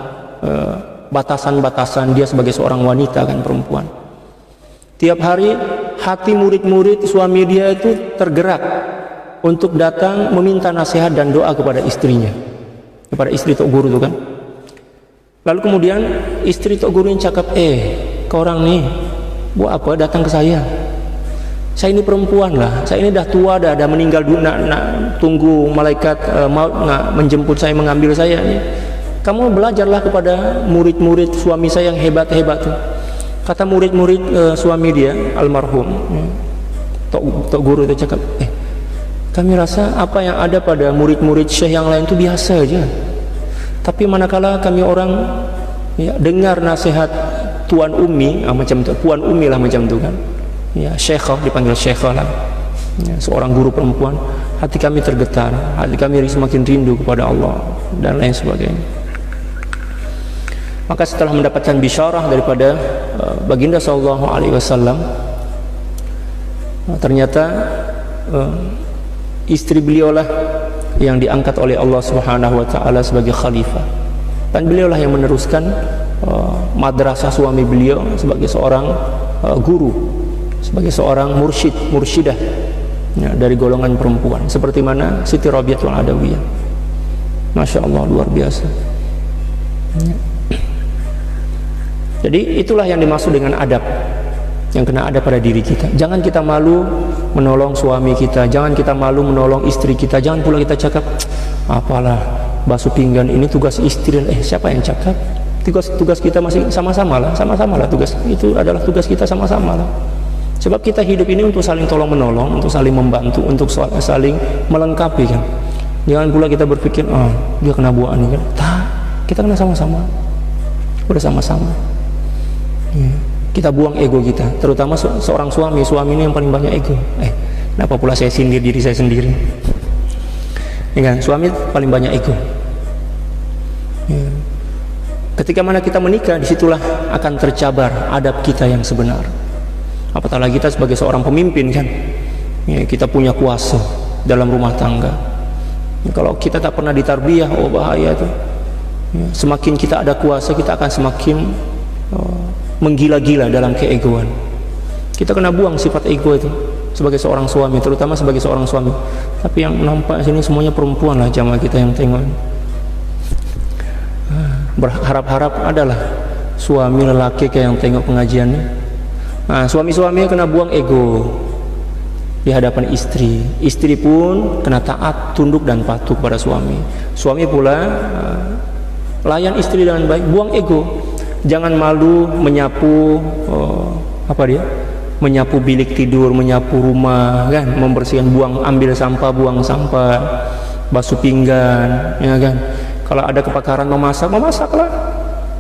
batasan-batasan dia sebagai seorang wanita kan, perempuan. Tiap hari hati murid-murid suami dia itu tergerak untuk datang meminta nasihat dan doa kepada istrinya, kepada istri Tok Guru itu kan. Lalu kemudian istri Tok Guru ini cakap, kau orang nih buat apa datang ke saya? Saya ini perempuan lah, saya ini dah tua, dah meninggal dunia, nak tunggu malaikat maut nak menjemput saya, mengambil saya nih. Kamu belajarlah kepada murid-murid suami saya yang hebat-hebat tuh. Kata murid-murid suami dia almarhum, Tok Guru itu cakap, kami rasa apa yang ada pada murid-murid syekh yang lain itu biasa aja. Tapi manakala kami orang ya, dengar nasihat Tuan Umi, macam tu, Puan Umi lah macam tu kan, ya, Syekhah, dipanggil Syekhah lah, ya, seorang guru perempuan, hati kami tergetar, hati kami semakin rindu kepada Allah dan lain sebagainya. Maka setelah mendapatkan bisyarah daripada baginda sallallahu alaihi wasallam, ternyata istri beliaulah yang diangkat oleh Allah Subhanahu wa taala sebagai khalifah, dan beliaulah yang meneruskan madrasah suami beliau sebagai seorang guru, sebagai seorang mursyidah ya, dari golongan perempuan, seperti mana Siti Rabiatul Adawiyah. Masya Allah, luar biasa ya. Jadi itulah yang dimaksud dengan adab, yang kena ada pada diri kita. Jangan kita malu menolong suami kita, jangan kita malu menolong istri kita, jangan pula kita cakap, apalah basuh pinggan ini tugas istri. Siapa yang cakap? Tugas kita masih sama-sama lah tugas itu adalah tugas kita sama-sama lah. Sebab kita hidup ini untuk saling tolong menolong, untuk saling membantu, untuk saling melengkapi kan. Jangan pula kita berpikir, dia kena buat ini kan. Kita kena sama-sama, udah sama-sama. Ya. Kita buang ego kita, terutama seorang suami ini yang paling banyak ego. Kenapa pula saya sindir diri saya sendiri? Ya kan? Suami paling banyak ego. Ya. Ketika mana kita menikah, disitulah akan tercabar adab kita yang sebenar. Apatah lagi kita sebagai seorang pemimpin kan, ya, kita punya kuasa dalam rumah tangga. Ya, kalau kita tak pernah ditarbiyah, bahaya itu. Ya, semakin kita ada kuasa, kita akan semakin menggila-gila dalam keegoan. Kita kena buang sifat ego itu sebagai seorang suami, terutama sebagai seorang suami. Tapi yang nampak sini semuanya perempuan lah jamaah kita yang tengok. Berharap-harap adalah suami lelaki kayak yang tengok pengajian ini. Suami-suami kena buang ego di hadapan istri. Istri pun kena taat, tunduk dan patuh kepada suami. Suami pula layan istri dengan baik, buang ego. Jangan malu menyapu menyapu bilik tidur, menyapu rumah, kan, membersihkan, ambil sampah, buang sampah, basuh pinggan, ya kan. Kalau ada kebakaran memasaklah.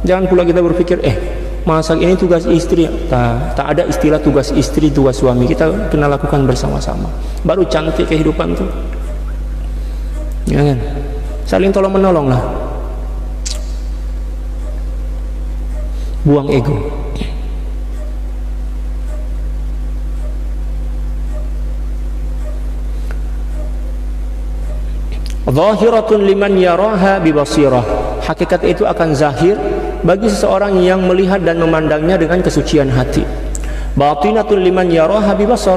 Jangan pula kita berpikir masak ini tugas istri. Tak ada istilah tugas istri, tugas suami. Kita kena lakukan bersama-sama. Baru cantik kehidupan tuh. Ya kan? Saling tolong menolong lah. Buang ego. Zahiratun liman yaraha bibasirah. Hakikat itu akan zahir bagi seseorang yang melihat dan memandangnya dengan kesucian hati. Batinatun liman yaraha bibasar.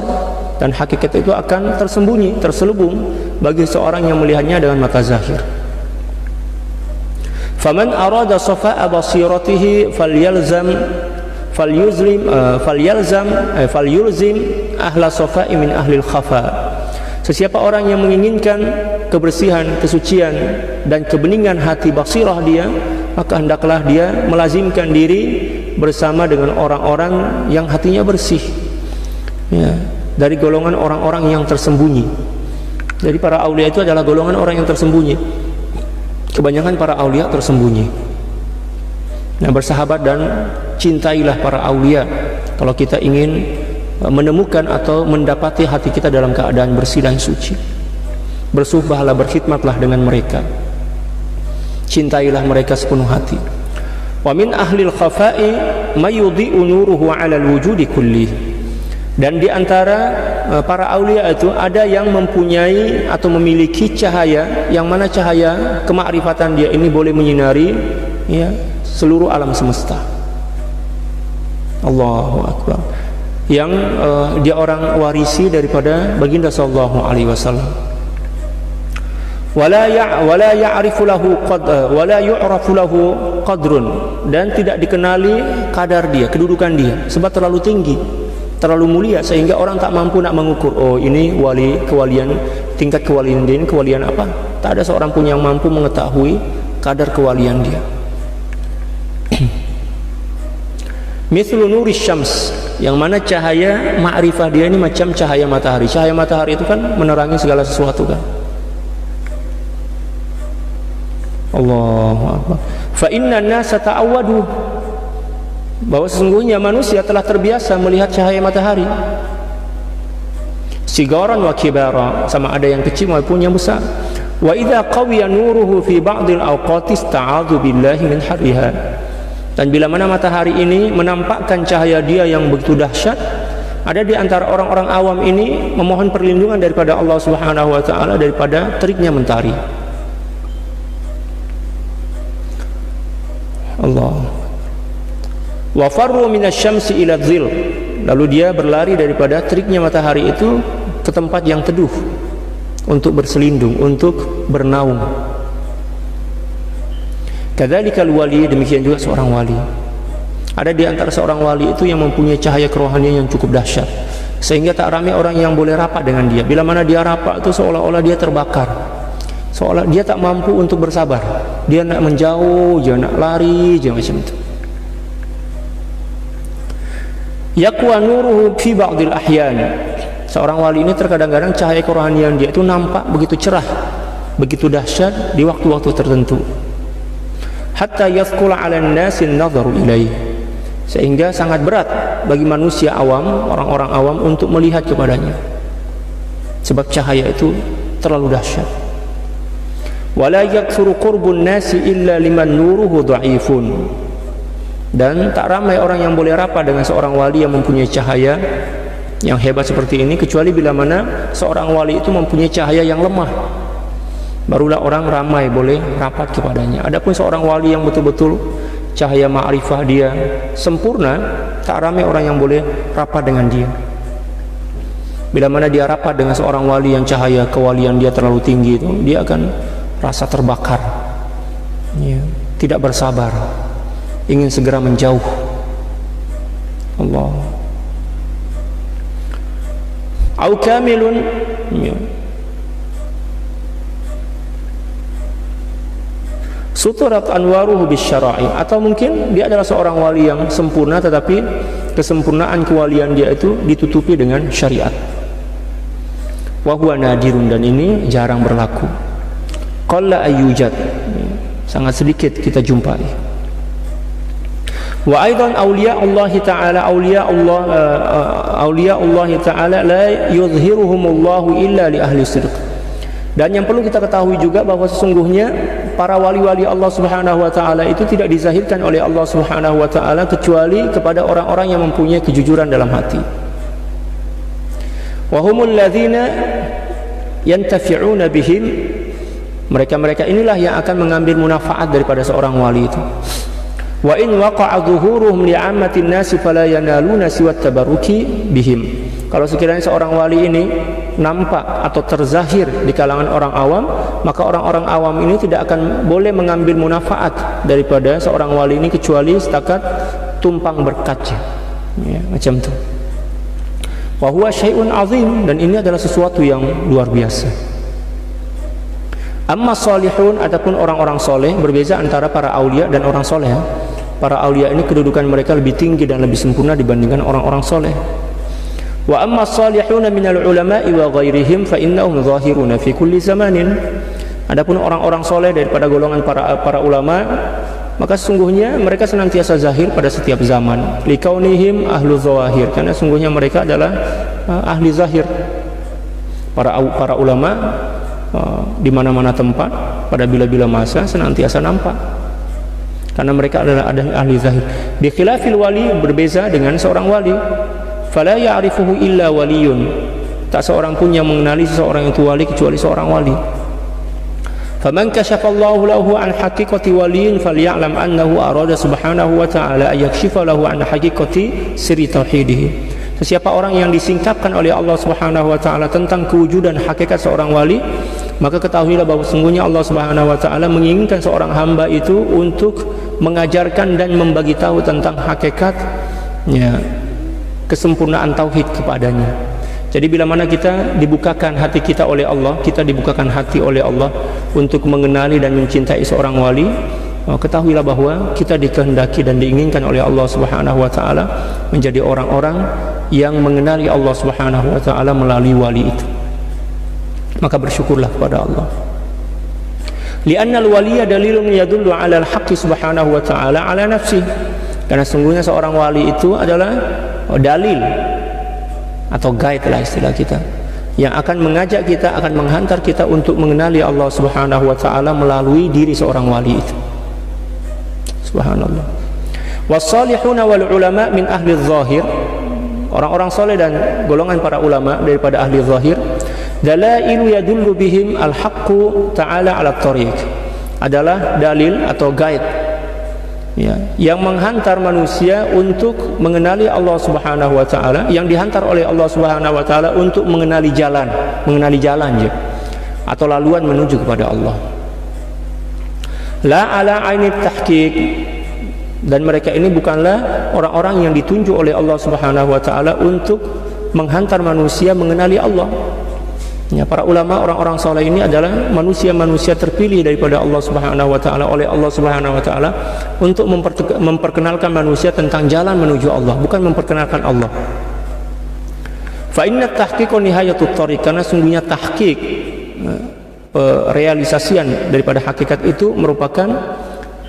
Dan hakikat itu akan tersembunyi, terselubung bagi seseorang yang melihatnya dengan mata zahir. Faman arada safa'a basiratihi falyulzim ahla safa'i min ahlil khafa. Sesiapa orang yang menginginkan kebersihan, kesucian dan kebeningan hati basirah dia, maka hendaklah dia melazimkan diri bersama dengan orang-orang yang hatinya bersih, ya, dari golongan orang-orang yang tersembunyi. Jadi para aulia itu adalah golongan orang yang tersembunyi. Kebanyakan para aulia tersembunyi. Nah, bersahabat dan cintailah para aulia kalau kita ingin menemukan atau mendapati hati kita dalam keadaan bersih dan suci. Bersuhbahlah, berkhidmatlah dengan mereka, cintailah mereka sepenuh hati. Wa min ahlil khafa'i mayudhi'u nuruhu 'alal wujudi kulli. Dan di antara para aulia itu ada yang mempunyai atau memiliki cahaya, yang mana cahaya kemakrifatan dia ini boleh menyinari, ya, seluruh alam semesta. Allahu akbar. Yang dia orang warisi daripada baginda sallallahu alaihi wasallam. Wala ya'rifu lahu qadrun, dan tidak dikenali kadar dia, kedudukan dia, sebab terlalu tinggi, terlalu mulia sehingga orang tak mampu nak mengukur. Oh, ini wali, kewalian, tingkat kewalian dia, kewalian apa? Tak ada seorang pun yang mampu mengetahui kadar kewalian dia. Mithlu nuri syams, yang mana cahaya ma'rifah dia ini macam cahaya matahari. Cahaya matahari itu kan menerangi segala sesuatu kan. Allahu akbar. Fa inna an-nasa ta'awwadu, bahwa sesungguhnya manusia telah terbiasa melihat cahaya matahari. Sigaran wa kibara, sama ada yang kecil maupun yang besar. Wa idza qawiya nuruhu fi ba'dil awqati ista'adhu billahi min harriha. Dan bila mana matahari ini menampakkan cahaya dia yang begitu dahsyat, ada di antara orang-orang awam ini memohon perlindungan daripada Allah Subhanahu wa taala daripada teriknya mentari. Allah. Wa farru minasyamsi ila dhil. Lalu dia berlari daripada teriknya matahari itu ke tempat yang teduh untuk berselindung, untuk bernaung. Kadzalikal wali, demikian juga seorang wali. Ada di antara seorang wali itu yang mempunyai cahaya kerohanian yang cukup dahsyat, sehingga tak ramai orang yang boleh rapat dengan dia. Bila mana dia rapat itu seolah-olah dia terbakar, seolah dia tak mampu untuk bersabar. Dia nak menjauh, dia nak lari, dia macam itu. Yaqwa nuruhu fi ba'dil ahyan. Seorang wali ini terkadang-kadang cahaya kerohanian dia itu nampak begitu cerah, begitu dahsyat di waktu-waktu tertentu. Hatta yathqula 'alan nasi an-nadharu ilaihi, sehingga sangat berat bagi manusia awam, orang-orang awam untuk melihat kepadanya, sebab cahaya itu terlalu dahsyat. Wala yakthuru qurbun nasi illa liman nuruhu dha'ifun. Dan tak ramai orang yang boleh rapat dengan seorang wali yang mempunyai cahaya yang hebat seperti ini, kecuali bila mana seorang wali itu mempunyai cahaya yang lemah, barulah orang ramai boleh rapat kepadanya. Adapun seorang wali yang betul-betul cahaya ma'rifah dia sempurna, tak ramai orang yang boleh rapat dengan dia. Bila mana dia rapat dengan seorang wali yang cahaya kewalian dia terlalu tinggi itu, dia akan rasa terbakar, ya, tidak bersabar, ingin segera menjauh. Allah. Au kamilun, ya, suturat anwaruhu bisyara'i, atau mungkin dia adalah seorang wali yang sempurna tetapi kesempurnaan kewalian dia itu ditutupi dengan syariat. Wa huwa nadirun, dan ini jarang berlaku. Qalla ayyujad, sangat sedikit kita jumpai. Wa aidan awliya Allah taala awliya Allah taala la yuzhiruhumullahu illa li ahli sidq. Dan yang perlu kita ketahui juga bahwa sesungguhnya para wali-wali Allah Subhanahu wa taala itu tidak dizahirkan oleh Allah Subhanahu wa taala kecuali kepada orang-orang yang mempunyai kejujuran dalam hati. Wa humul ladzina yantafi'una bihim, mereka-mereka inilah yang akan mengambil manfaat daripada seorang wali itu. Wa in waqa'a dhuhuruhum li'ammatin nasi fala yanaluna siwa tabarruki bihim. Kalau sekiranya seorang wali ini nampak atau terzahir di kalangan orang awam, maka orang-orang awam ini tidak akan boleh mengambil manfaat daripada seorang wali ini kecuali setakat tumpang berkatnya, ya, macam itu. Wa huwa syai'un azim, dan ini adalah sesuatu yang luar biasa. Amma salihun, adapun orang-orang soleh, berbeza antara para aulia dan orang soleh. Para aulia ini kedudukan mereka lebih tinggi dan lebih sempurna dibandingkan orang-orang soleh. Wa amma salihuna minal ulama'i wa ghairihim fa innahum zahiruna fi kulli zamanin. Adapun orang-orang soleh daripada golongan para ulama, maka sesungguhnya mereka senantiasa zahir pada setiap zaman. Likaunihim ahlu zawahir, karena sesungguhnya mereka adalah ahli zahir. Para ulama di mana-mana tempat pada bila-bila masa senantiasa nampak, karena mereka adalah ahli zahir. Bi khilafil wali, berbeza dengan seorang wali. Fala ya'rifuhu illa waliyun, tak seorang pun yang mengenali seseorang itu wali kecuali seorang wali. Faman kashafallahu lahu an haqiqati waliyin falya'lam annahu arada subhanahu wa ta'ala ay yakshifa lahu an haqiqati sirri tauhidih. Sesiapa orang yang disingkapkan oleh Allah Subhanahu wa taala tentang kewujudan hakikat seorang wali, maka ketahuilah bahwa sungguhnya Allah Subhanahu wa taala menginginkan seorang hamba itu untuk mengajarkan dan membagi tahu tentang hakikat, ya, kesempurnaan tauhid kepadanya. Jadi bila mana kita dibukakan hati kita oleh Allah, kita dibukakan hati oleh Allah untuk mengenali dan mencintai seorang wali, ketahuilah bahwa kita dikehendaki dan diinginkan oleh Allah Subhanahu wa taala menjadi orang-orang yang mengenali Allah Subhanahu wa taala melalui wali itu. Maka bersyukurlah kepada Allah. Li'anna al-waliya dalilun yadullu 'ala al-haqqi subhanahu wa ta'ala 'ala nafsihi. Karena sungguhnya seorang wali itu adalah dalil atau guide lah istilah kita, yang akan mengajak kita, akan menghantar kita untuk mengenali Allah Subhanahu wa taala melalui diri seorang wali itu. Subhanallah. Was-salihuna wal ulama min ahli zahir, orang-orang saleh dan golongan para ulama daripada ahli zahir, dalailu yadullu bihim al-haqqu ta'ala 'ala at-tariq, adalah dalil atau guide, ya, yang menghantar manusia untuk mengenali Allah Subhanahu wa taala, yang dihantar oleh Allah Subhanahu wa taala untuk mengenali jalan je, atau laluan menuju kepada Allah. La ala ainit tahqiq, dan mereka ini bukanlah orang-orang yang ditunjuk oleh Allah Subhanahu wa taala untuk menghantar manusia mengenali Allah. Ya, para ulama, orang-orang saleh ini adalah manusia-manusia terpilih daripada Allah Subhanahu wa taala, oleh Allah Subhanahu wa taala untuk memperkenalkan manusia tentang jalan menuju Allah, bukan memperkenalkan Allah. Fa inna tahqiqa nihayatut thariq, karena sungguhnya tahqiq, realisasian daripada hakikat itu merupakan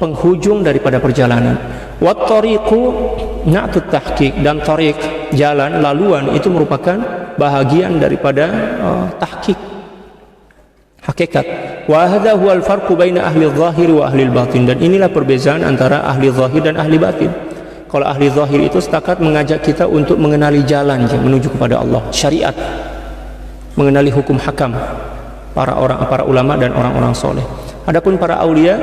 penghujung daripada perjalanan. Wat thariqu na'tut tahqiq, dan thariq, jalan, laluan, itu merupakan bahagian daripada tahqiq, hakikat. Wa hadza huwal farqu baina ahli zahir wa ahli batin, dan inilah perbezaan antara ahli zahir dan ahli batin. Kalau ahli zahir itu setakat mengajak kita untuk mengenali jalan menuju kepada Allah, syariat, mengenali hukum hakam, para ulama dan orang-orang soleh. Adapun para aulia,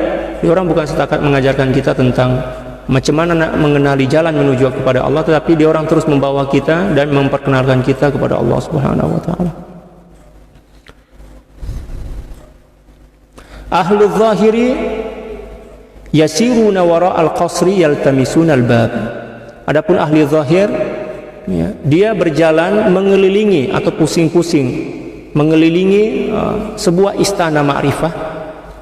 orang bukan setakat mengajarkan kita tentang macam mana nak mengenali jalan menuju kepada Allah, tetapi dia orang terus membawa kita dan memperkenalkan kita kepada Allah Subhanahu wa taala. Ahlul zahiri yasiruna wara al-qasri yaltamisuna al-bab. Adapun ahli zahir, ya, dia berjalan mengelilingi atau pusing-pusing mengelilingi sebuah istana ma'rifah,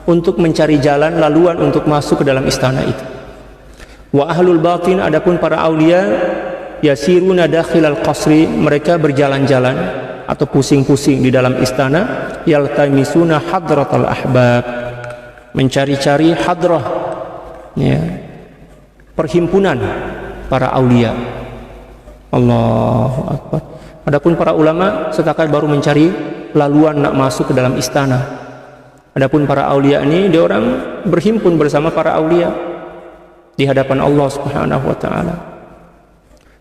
untuk mencari jalan laluan untuk masuk ke dalam istana itu. Wa ahlul batin, adapun para aulia, yasiruna dakhilal qasri, mereka berjalan-jalan atau pusing-pusing di dalam istana, yaltamisuna hadratal ahbab, mencari-cari hadrah, ya, perhimpunan para aulia. Allahu akbar. Adapun para ulama setakat baru mencari laluan nak masuk ke dalam istana. Adapun para aulia ini, dia orang berhimpun bersama para aulia di hadapan Allah Subhanahu wa taala.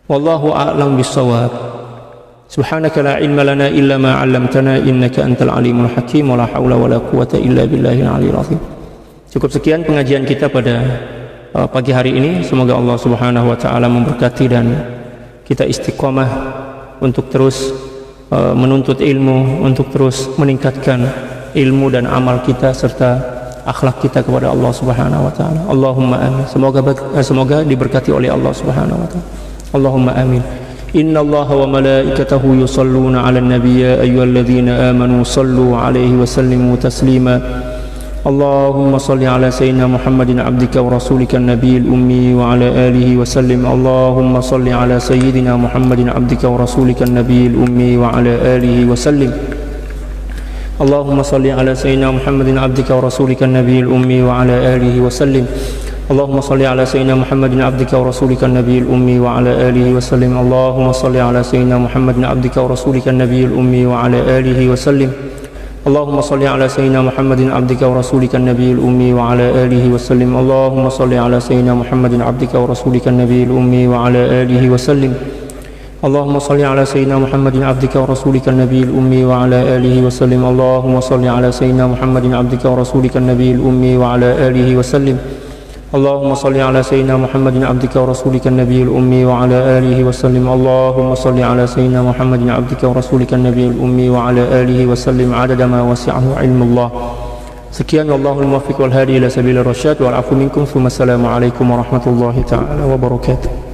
Wallahu a'lam bissawab. Subhanaka la ilma lana illa ma 'allamtana innaka antal alimul hakim wa la haula wa la quwwata illa billahil aliyil azim. Cukup sekian pengajian kita pada pagi hari ini. Semoga Allah Subhanahu wa taala memberkati dan kita istiqomah untuk terus menuntut ilmu, untuk terus meningkatkan ilmu dan amal kita serta akhlak kita kepada Allah Subhanahu wa taala. Allahumma amin. Semoga diberkati oleh Allah Subhanahu wa taala. Allahumma amin. Innallaha wa malaikatahu yusalluna 'alan nabiy ya ayyuhalladzina amanu sallu 'alaihi wa sallimu taslima. Allahumma salli 'ala sayyidina Muhammadin 'abdika wa rasulika an-nabiyil ummi wa 'ala alihi wa sallim. Allahumma salli 'ala sayyidina Muhammadin 'abdika wa rasulika an-nabiyil ummi wa 'ala alihi wa sallim. اللهم صل على سيدنا محمد عبدك ورسولك النبي الأمي وعلى آله وسلم. اللهم صل على سيدنا محمد عبدك ورسولك النبي الأمي وعلى آله وسلم. اللهم صل على سيدنا محمد عبدك ورسولك النبي الأمي وعلى آله وسلم. اللهم صل على سيدنا محمد عبدك ورسولك النبي الأمي وعلى آله وسلم. اللهم صل على سيدنا محمد عبدك ورسولك النبي الأمي وعلى آله وسلم. اللهم صل على سيدنا محمد عبدك ورسولك النبي الأمي وعلى آله وسلم. اللهم صل على سيدنا محمد عبدك ورسولك النبي الأمي وعلى آله وسلم. اللهم صل على سيدنا محمد عبدك ورسولك النبي الأمي وعلى آله وسلم. اللهم صل على سيدنا محمد عبدك ورسولك النبي الأمي وعلى آله وسلم عدد ما وسعه علم الله. Sekian, wallahul muwaffiq wal hadi ila sabilir rasyad wal afu minkum. Assalamualaikum warahmatullahi taala wabarakatuh.